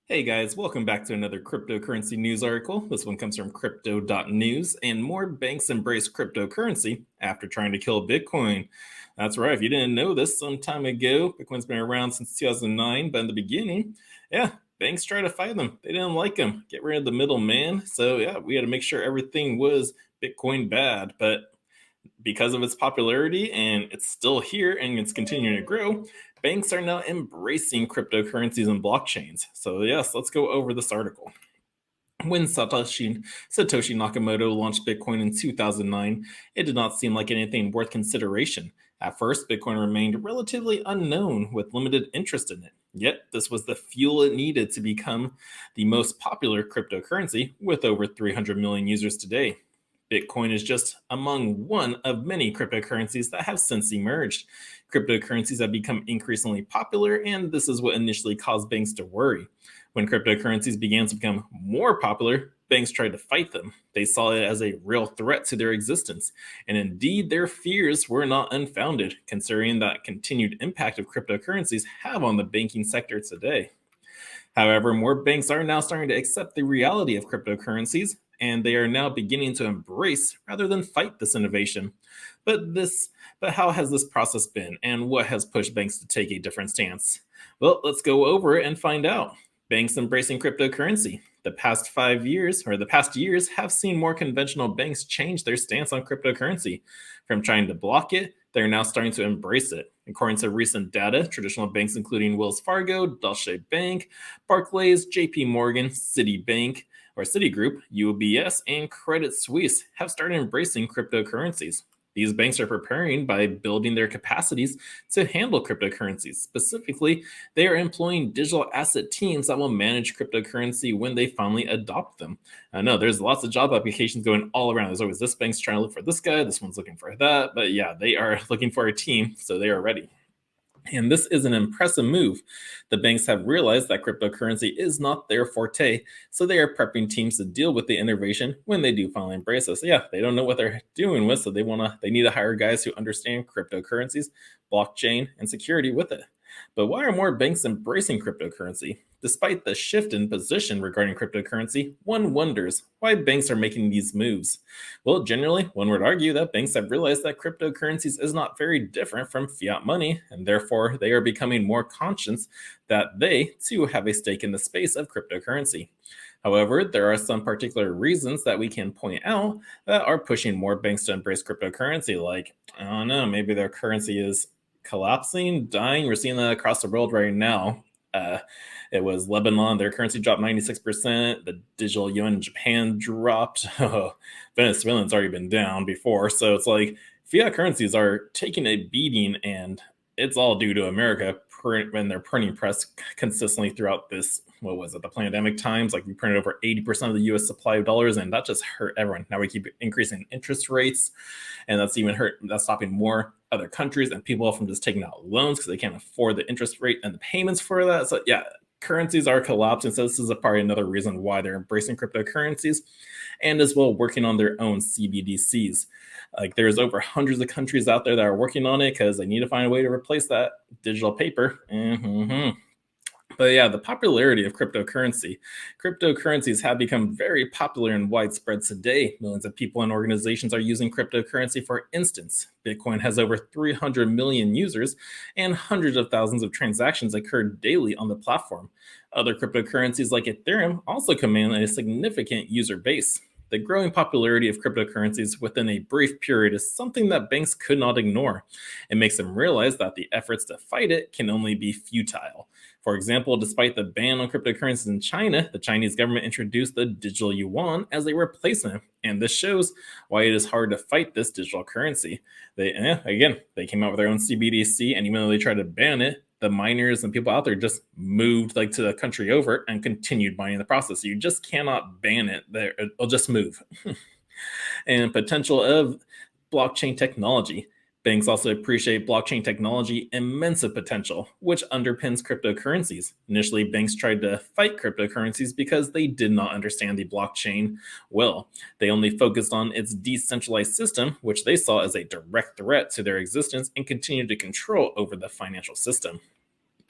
Hey guys, welcome back to another cryptocurrency news article. This one comes from crypto.news, and more banks embrace cryptocurrency after trying to kill Bitcoin. That's right, if you didn't know this, some time ago, Bitcoin's been around since 2009, but in the beginning, banks tried to fight them. They didn't like them, get rid of the middleman. So, we had to make sure everything was Bitcoin bad. But because of its popularity and it's still here and it's continuing to grow, banks are now embracing cryptocurrencies and blockchains. So, yes, let's go over this article. When Satoshi Nakamoto launched Bitcoin in 2009, it did not seem like anything worth consideration. At first, Bitcoin remained relatively unknown with limited interest in it. Yet, this was the fuel it needed to become the most popular cryptocurrency with over 300 million users today. Bitcoin is just among one of many cryptocurrencies that have since emerged. Cryptocurrencies have become increasingly popular, and this is what initially caused banks to worry. When cryptocurrencies began to become more popular, banks tried to fight them. They saw it as a real threat to their existence. And indeed, their fears were not unfounded, considering that continued impact of cryptocurrencies have on the banking sector today. However, more banks are now starting to accept the reality of cryptocurrencies, and they are now beginning to embrace rather than fight this innovation. But this but how has this process been, and what has pushed banks to take a different stance? Well, let's go over it and find out. Banks embracing cryptocurrency. The past years have seen more conventional banks change their stance on cryptocurrency. From trying to block it, they're now starting to embrace it. According to recent data, traditional banks including Wells Fargo, Deutsche Bank, Barclays, JP Morgan, Citigroup, UBS, and Credit Suisse have started embracing cryptocurrencies. These banks are preparing by building their capacities to handle cryptocurrencies. Specifically, they are employing digital asset teams that will manage cryptocurrency when they finally adopt them. I know there's lots of job applications going all around. There's always this bank's trying to look for this guy, this one's looking for that. But yeah, they are looking for a team, so they are ready. And this is an impressive move. The banks have realized that cryptocurrency is not their forte, so they are prepping teams to deal with the innovation when they do finally embrace it. So yeah, they don't know what they're doing with, so they need to hire guys who understand cryptocurrencies, blockchain, and security with it. But why are more banks embracing cryptocurrency? Despite the shift in position regarding cryptocurrency, one wonders why banks are making these moves. Well, generally, one would argue that banks have realized that cryptocurrencies is not very different from fiat money, and therefore they are becoming more conscious that they, too, have a stake in the space of cryptocurrency. However, there are some particular reasons that we can point out that are pushing more banks to embrace cryptocurrency, like, I don't know, maybe their currency is collapsing, dying. We're seeing that across the world right now. Uh, it was Lebanon, their currency dropped 96%. The digital yuan in Japan dropped. Venezuelans already been down before. So it's like fiat currencies are taking a beating, and it's all due to America when they're printing press consistently throughout this, what was it, the pandemic times. Like we printed over 80% of the US supply of dollars, and that just hurt everyone. Now we keep increasing interest rates, and that's stopping more other countries and people from just taking out loans because they can't afford the interest rate and the payments for that. So yeah, currencies are collapsing. So this is probably another reason why they're embracing cryptocurrencies, and as well working on their own CBDCs. Like there's over hundreds of countries out there that are working on it because they need to find a way to replace that digital paper. But yeah, the popularity of cryptocurrencies have become very popular and widespread today. Millions of people and organizations are using cryptocurrency. For instance, Bitcoin has over 300 million users, and hundreds of thousands of transactions occur daily on the platform. Other cryptocurrencies like Ethereum also command a significant user base. The growing popularity of cryptocurrencies within a brief period is something that banks could not ignore. It makes them realize that the efforts to fight it can only be futile. For example, despite the ban on cryptocurrencies in China, the Chinese government introduced the digital yuan as a replacement, and this shows why it is hard to fight this digital currency. They came out with their own CBDC, and even though they tried to ban it, the miners and people out there just moved like to the country over and continued mining the process. So you just cannot ban it; it'll just move. And potential of blockchain technology. Banks also appreciate blockchain technology immense potential, which underpins cryptocurrencies. Initially, banks tried to fight cryptocurrencies because they did not understand the blockchain well. They only focused on its decentralized system, which they saw as a direct threat to their existence and continued to control over the financial system.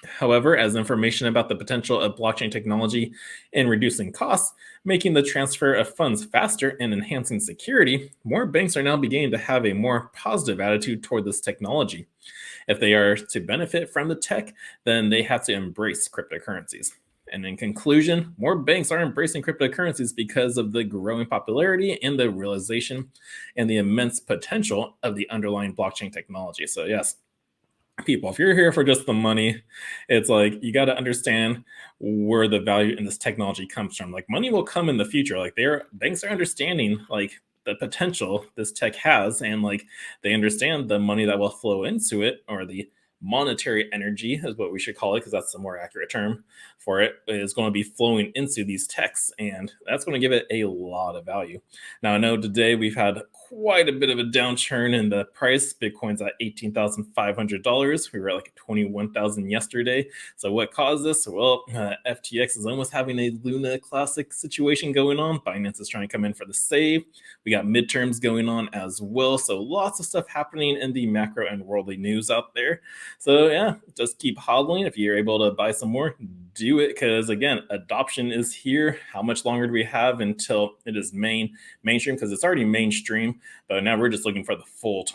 However, as information about the potential of blockchain technology in reducing costs, making the transfer of funds faster, and enhancing security, more banks are now beginning to have a more positive attitude toward this technology. If they are to benefit from the tech, then they have to embrace cryptocurrencies. And in conclusion, more banks are embracing cryptocurrencies because of the growing popularity and the realization and the immense potential of the underlying blockchain technology. So, yes, people, if you're here for just the money, it's like you got to understand where the value in this technology comes from. Like money will come in the future. Like banks are understanding like the potential this tech has, and like they understand the money that will flow into it, or the monetary energy is what we should call it, because that's the more accurate term for it, is going to be flowing into these techs, and that's going to give it a lot of value. Now, I know today we've had quite a bit of a downturn in the price. Bitcoin's at $18,500. We were at like 21,000 yesterday. So what caused this? Well, FTX is almost having a Luna Classic situation going on. Binance is trying to come in for the save. We got midterms going on as well. So lots of stuff happening in the macro and worldly news out there. So yeah, just keep hodling. If you're able to buy some more, do it, because again, adoption is here. How much longer do we have until it is mainstream? Because it's already mainstream, but now we're just looking for the full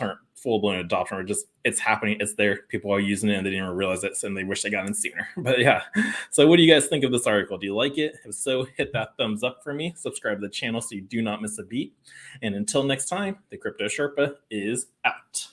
blown adoption. It's happening, it's there. People are using it and they didn't even realize it, and they wish they got in sooner. But yeah, so what do you guys think of this article? Do you like it? If so, hit that thumbs up for me. Subscribe to the channel so you do not miss a beat. And until next time, the Crypto Sherpa is out.